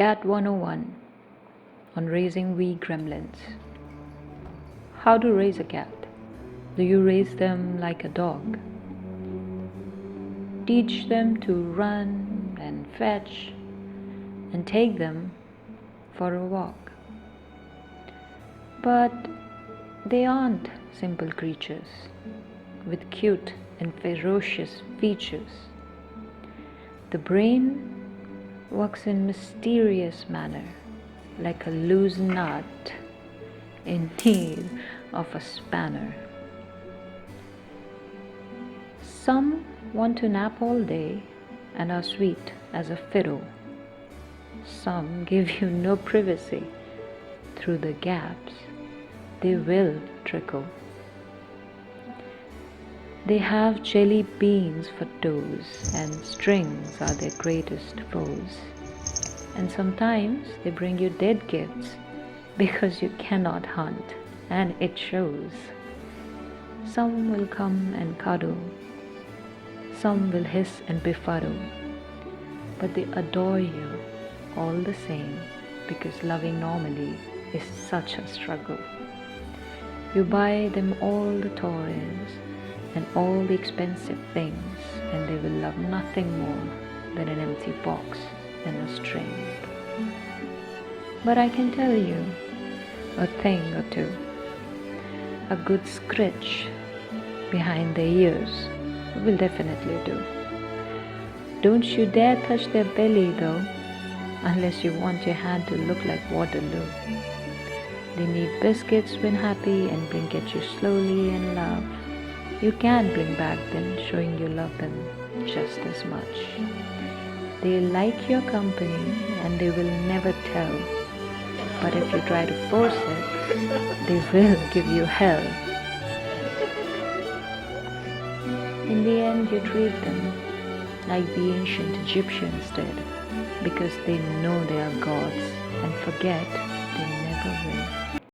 Cat 101 on raising wee gremlins. How to raise a cat? Do you raise them like a dog? Teach them to run and fetch and take them for a walk. But they aren't simple creatures with cute and ferocious features. The brain works in mysterious manner, like a loose nut in need of a spanner. Some want to nap all day and are sweet as a fiddle. Some give you no privacy. Through the gaps, they will trickle. They have jelly beans for toes, and strings are their greatest foes. And sometimes they bring you dead gifts because you cannot hunt, and it shows. Some will come and cuddle, some will hiss and befuddle, but they adore you all the same because loving normally is such a struggle. You buy them all the toys and all the expensive things, and they will love nothing more than an empty box and a string. But I can tell you a thing or two. A good scritch behind their ears will definitely do. Don't you dare touch their belly though, unless you want your hand to look like Waterloo. They need biscuits when happy and blink at you slowly in love. You can blink back then, showing you love them just as much. They like your company and they will never tell. But if you try to force it, they will give you hell. In the end, you treat them like the ancient Egyptians did, because they know they are gods and forget they never will.